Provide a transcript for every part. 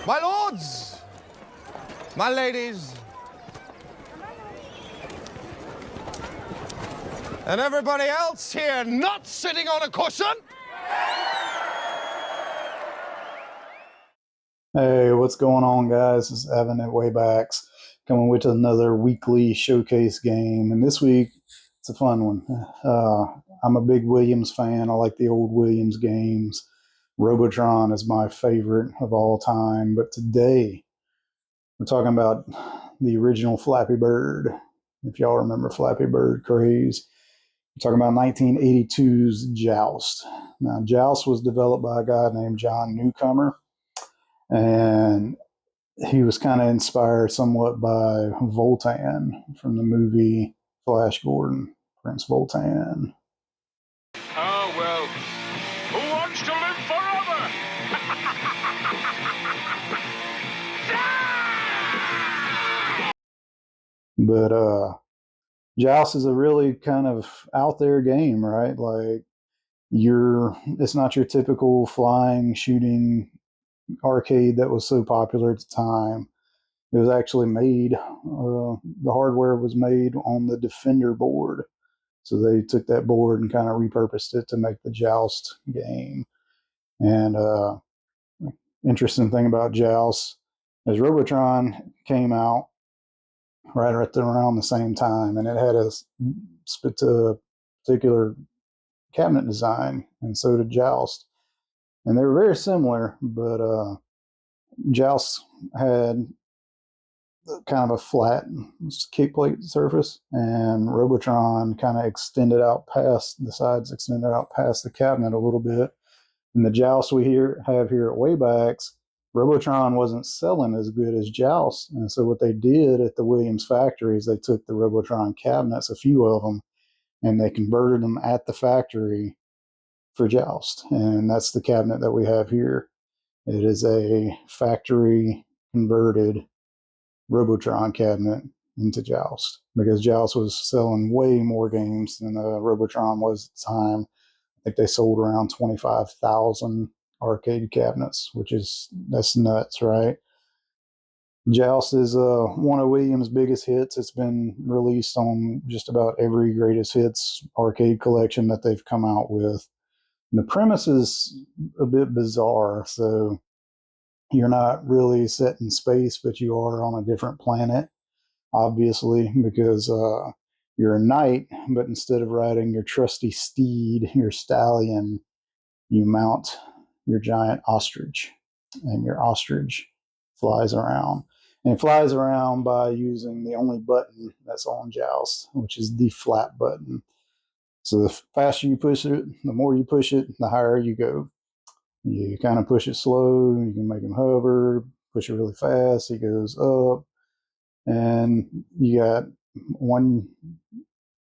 My lords, my ladies, and everybody else here not sitting on a cushion. Hey, what's going on, guys? This is Evan at Waybacks, coming with another weekly showcase game. And this week, it's a fun one. I'm a big Williams fan. I like the old Williams games. Robotron is my favorite of all time. But today, we're talking about the original Flappy Bird. If y'all remember Flappy Bird craze, we're talking about 1982's Joust. Now, Joust was developed by a guy named John Newcomer, and he was kind of inspired somewhat by Voltan from the movie Flash Gordon, Prince Voltan. Oh, well, who wants to live forever? But Joust is a really kind of out there game, right? Like it's not your typical flying, shooting arcade that was so popular at the time. It was actually made, the hardware was made on the Defender board. So they took that board and kind of repurposed it to make the Joust game. And interesting thing about Joust is Robotron came out right around the same time, and it had a particular cabinet design, and so did Joust. And they were very similar, but Joust had kind of a flat kick plate surface, and Robotron kind of extended out past the sides, extended out past the cabinet a little bit. And the Joust we have here at Waybacks, Robotron wasn't selling as good as Joust. And so what they did at the Williams factory is they took the Robotron cabinets, a few of them, and they converted them at the factory for Joust. And that's the cabinet that we have here. It is a factory converted Robotron cabinet into Joust, because Joust was selling way more games than Robotron was at the time. I think they sold around 25,000 arcade cabinets, that's nuts, right? Joust is one of Williams' biggest hits. It's been released on just about every greatest hits arcade collection that they've come out with. And the premise is a bit bizarre. So you're not really set in space, but you are on a different planet, obviously, because you're a knight, but instead of riding your trusty steed, your stallion, you mount your giant ostrich, and your ostrich flies around. And it flies around by using the only button that's on Joust, which is the flat button. So the faster you push it, the more you push it, the higher you go. You kind of push it slow, you can make him hover, push it really fast, he goes up. And you got one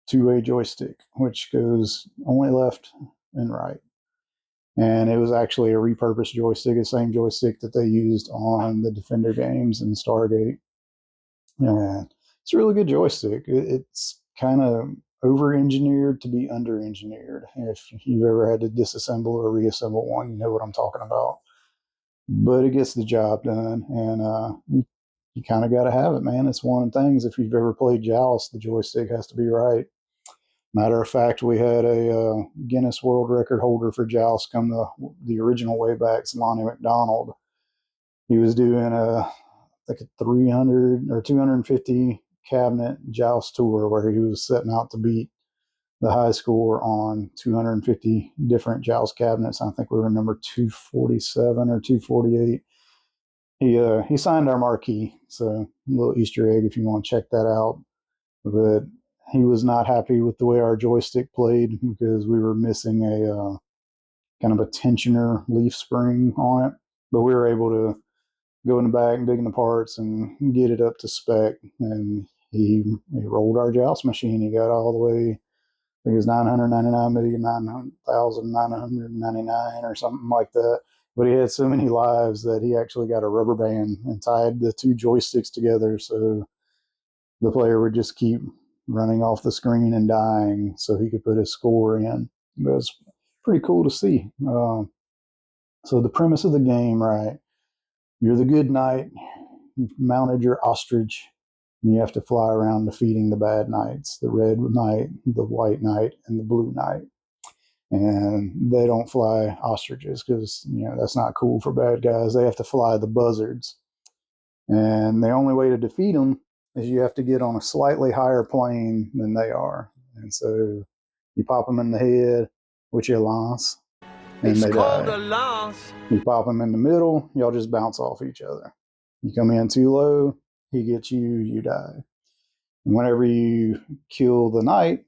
two-way joystick, which goes only left and right. And it was actually a repurposed joystick, the same joystick that they used on the Defender games and Stargate. And it's a really good joystick. It's kind of over-engineered to be under-engineered. If you've ever had to disassemble or reassemble one, you know what I'm talking about. But it gets the job done, and you kind of got to have it, man. It's one of the things. If you've ever played Joust, the joystick has to be right. Matter of fact, we had a Guinness World Record holder for Joust come the original Waybacks, Lonnie McDonald. He was doing like a 300 or 250 cabinet Joust tour where he was setting out to beat the high score on 250 different Joust cabinets. I think we were number 247 or 248. He signed our marquee, so a little Easter egg if you want to check that out. But he was not happy with the way our joystick played because we were missing a kind of a tensioner leaf spring on it. But we were able to go in the back and dig in the parts and get it up to spec. And he rolled our Joust machine. He got all the way, I think it was 999,999 or something like that. But he had so many lives that he actually got a rubber band and tied the two joysticks together, so the player would just keep running off the screen and dying so he could put his score in. It was pretty cool to see. So the premise of the game, right? You're the good knight. You've mounted your ostrich, and you have to fly around defeating the bad knights, the red knight, the white knight, and the blue knight. And they don't fly ostriches because, that's not cool for bad guys. They have to fly the buzzards. And the only way to defeat them is you have to get on a slightly higher plane than they are. And so you pop them in the head with your lance, and they die. A lance. You pop them in the middle, y'all just bounce off each other. You come in too low, he gets you, you die. And whenever you kill the knight,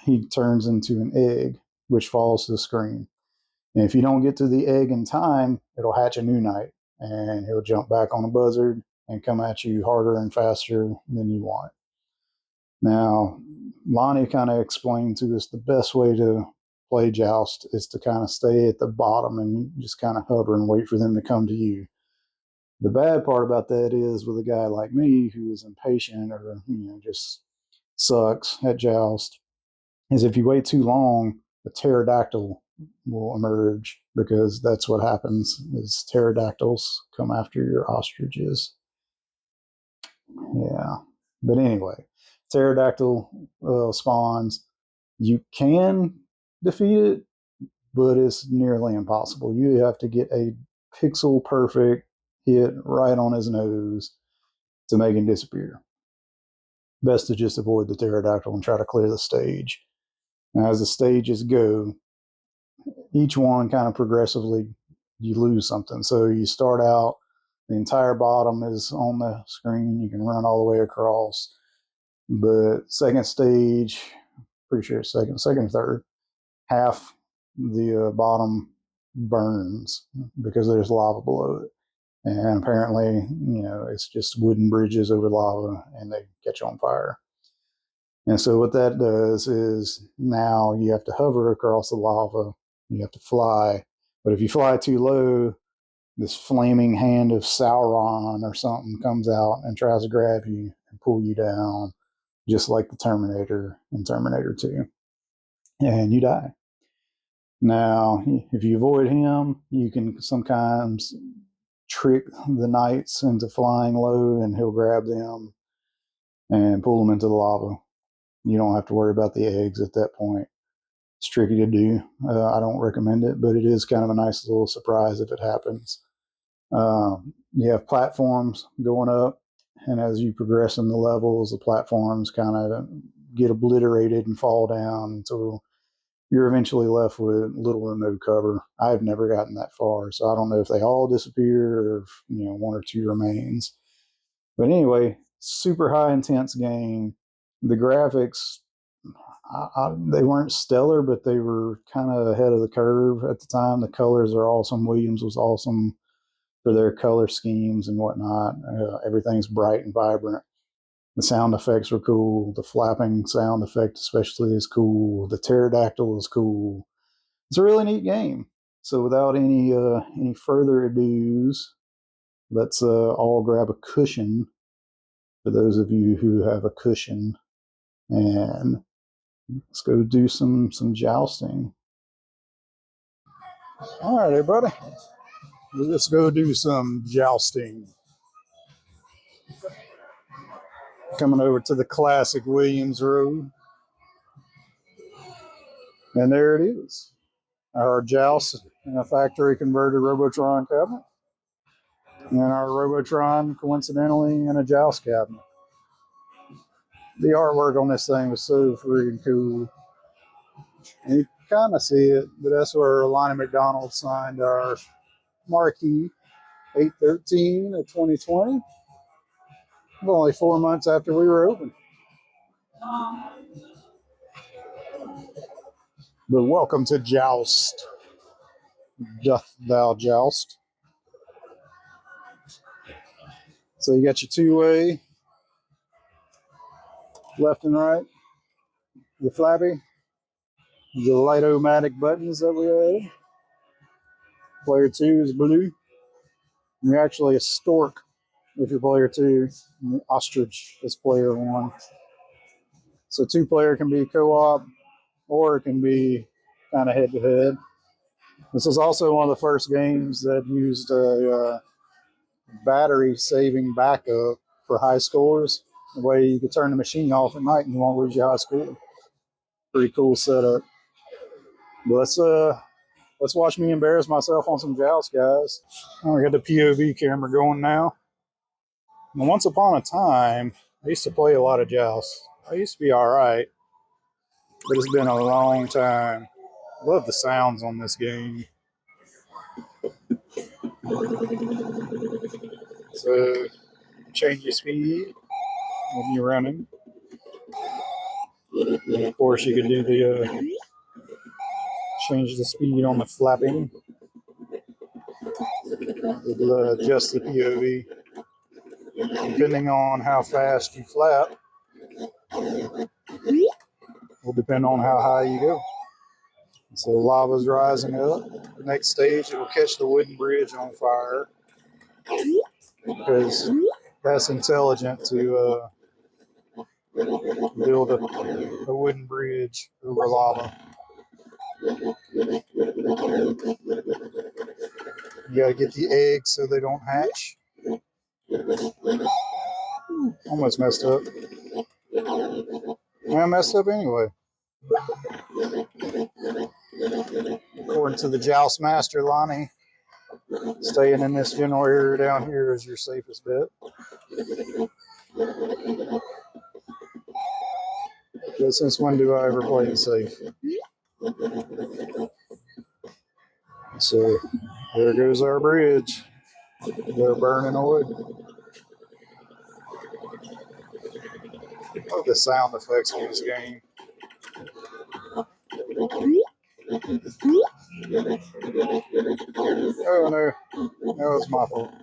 he turns into an egg, which falls to the screen. And if you don't get to the egg in time, it'll hatch a new knight, and he'll jump back on a buzzard and come at you harder and faster than you want. Now, Lonnie kind of explained to us the best way to play Joust is to kind of stay at the bottom and just kind of hover and wait for them to come to you. The bad part about that is with a guy like me who is impatient or just sucks at Joust, is if you wait too long, a pterodactyl will emerge, because that's what happens is pterodactyls come after your ostriches. Yeah. But anyway, pterodactyl spawns. You can defeat it, but it's nearly impossible. You have to get a pixel perfect hit right on his nose to make him disappear. Best to just avoid the pterodactyl and try to clear the stage. Now, as the stages go, each one kind of progressively you lose something. So you start out, the entire bottom is on the screen. You can run all the way across. But second stage, pretty sure it's second or third, half the bottom burns because there's lava below it. And apparently, it's just wooden bridges over lava and they catch on fire. And so what that does is now you have to hover across the lava, you have to fly. But if you fly too low, this flaming hand of Sauron or something comes out and tries to grab you and pull you down, just like the Terminator in Terminator 2. And you die. Now, if you avoid him, you can sometimes trick the knights into flying low and he'll grab them and pull them into the lava. You don't have to worry about the eggs at that point. It's tricky to do. I don't recommend it, but it is kind of a nice little surprise if it happens. You have platforms going up, and as you progress in the levels, the platforms kind of get obliterated and fall down until you're eventually left with little or no cover. I've never gotten that far, so I don't know if they all disappear or if, one or two remains. But anyway, super high intense game. The graphics, they weren't stellar, but they were kind of ahead of the curve at the time. The colors are awesome. Williams was awesome for their color schemes and whatnot. Everything's bright and vibrant. The sound effects were cool. The flapping sound effect especially is cool. The pterodactyl is cool. It's a really neat game. So without any further ados, let's all grab a cushion, for those of you who have a cushion, and let's go do some jousting. All right, everybody. Let's go do some jousting. Coming over to the classic Williams Road. And there it is. Our Joust in a factory converted Robotron cabinet. And our Robotron, coincidentally, in a Joust cabinet. The artwork on this thing was so freaking cool. And you kind of see it, but that's where Lonnie McDonald signed our marquee 8/13 of 2020. Only 4 months after we were open. But welcome to Joust. Doth thou joust? So you got your two-way, left and right, your flappy, the light-o-matic buttons that we added. Player 2 is blue. And you're actually a stork if you're player 2. And the ostrich is player 1. So two-player can be co-op, or it can be kind of head-to-head. This is also one of the first games that used a battery saving backup for high scores. The way you could turn the machine off at night and you won't lose your high score. Pretty cool setup. But let's watch me embarrass myself on some Joust, guys. I got the POV camera going now. And once upon a time, I used to play a lot of Joust. I used to be all right, but it's been a long time. I love the sounds on this game. So change your speed when you're running. And of course, you can do the change the speed on the flapping. It'll adjust the POV depending on how fast you flap. Will depend on how high you go. So lava's rising up. The next stage, it will catch the wooden bridge on fire because that's intelligent to build a wooden bridge over lava. You gotta get the eggs so they don't hatch. Almost messed up. I messed up anyway. According to the Joust master, Lonnie, staying in this general area down here is your safest bet. But since when do I ever play it safe? So there goes our bridge. They're burning wood. I love the sound effects in this game. Oh no, that was my fault.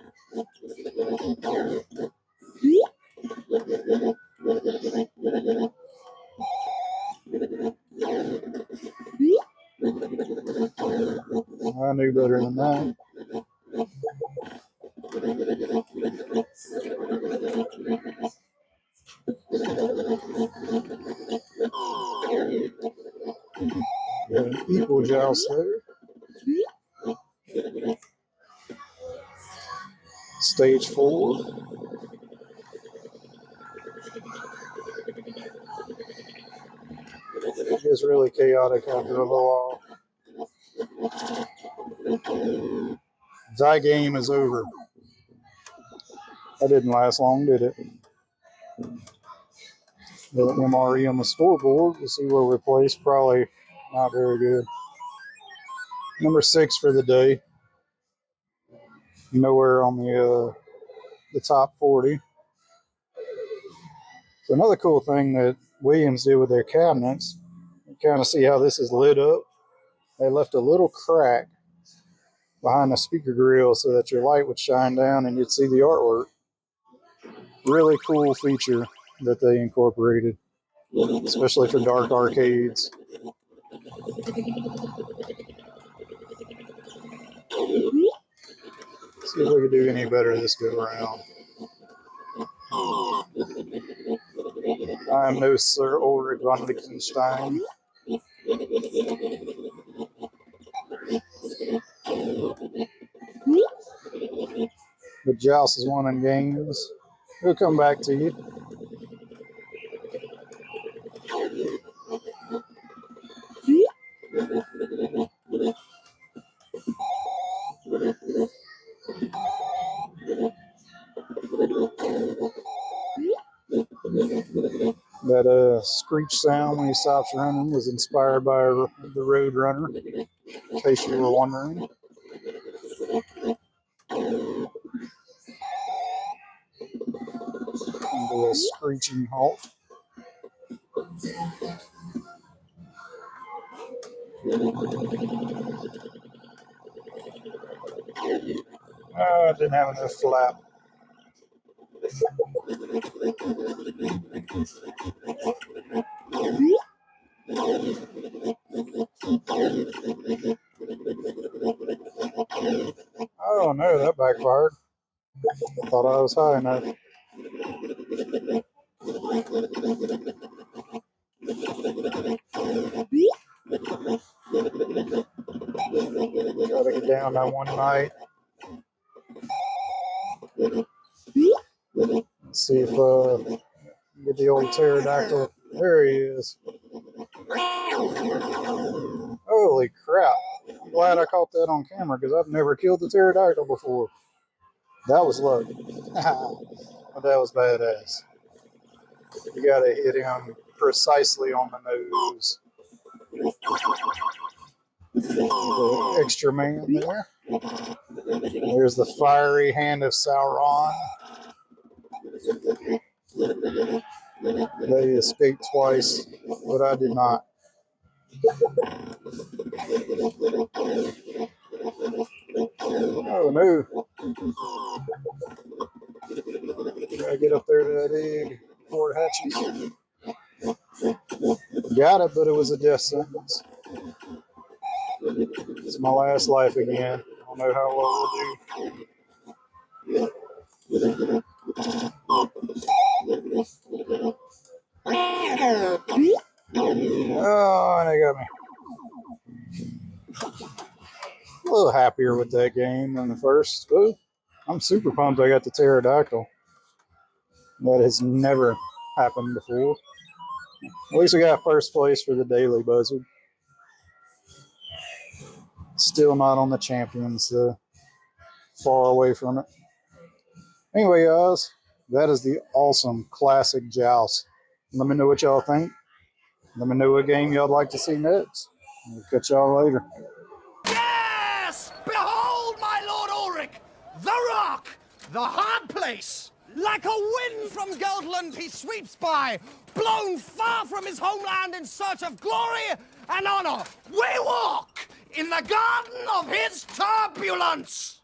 I knew better than that. Equal Joust there. Stage 4. It gets really chaotic after a little while. Thy game is over. That didn't last long, did it? The MRE on the scoreboard, we'll see where we're placed. Probably not very good. Number 6 for the day. Nowhere on the top 40. So another cool thing that Williams did with their cabinets, you kind of see how this is lit up. They left a little crack behind the speaker grill so that your light would shine down and you'd see the artwork. Really cool feature that they incorporated, especially for dark arcades. See if we can do any better this go around. I am no Sir Ulrich von Liechtenstein. The Joust is one in games. We'll come back to you. That screech sound when he stops running was inspired by the Road Runner, in case you were wondering. And do a screeching halt. I didn't have enough flap. Oh no, that backfired. I thought I was high enough. Gotta get down that one night. Let's see if get the old pterodactyl. There he is. Holy crap. I'm glad I caught that on camera because I've never killed a pterodactyl before. That was lucky. But that was badass. You gotta hit him precisely on the nose. The extra man there. There's the fiery hand of Sauron. They escaped twice, but I did not. Oh no. Gotta get up there to that egg before it hatches. Got it, but it was a death sentence. It's my last life again. I don't know how well we'll do. Oh, and they got me. A little happier with that game than the first. Ooh, I'm super pumped I got the pterodactyl. That has never happened before. At least we got first place for the daily buzzard. Still not on the champions, far away from it. Anyway, guys, that is the awesome classic Joust. Let me know what y'all think. Let me know what game y'all like to see next. We'll catch y'all later. Yes! Behold, my Lord Ulrich, the rock, the hard place. Like a wind from Geldland he sweeps by, blown far from his homeland in search of glory and honor. We walk in the garden of his turbulence.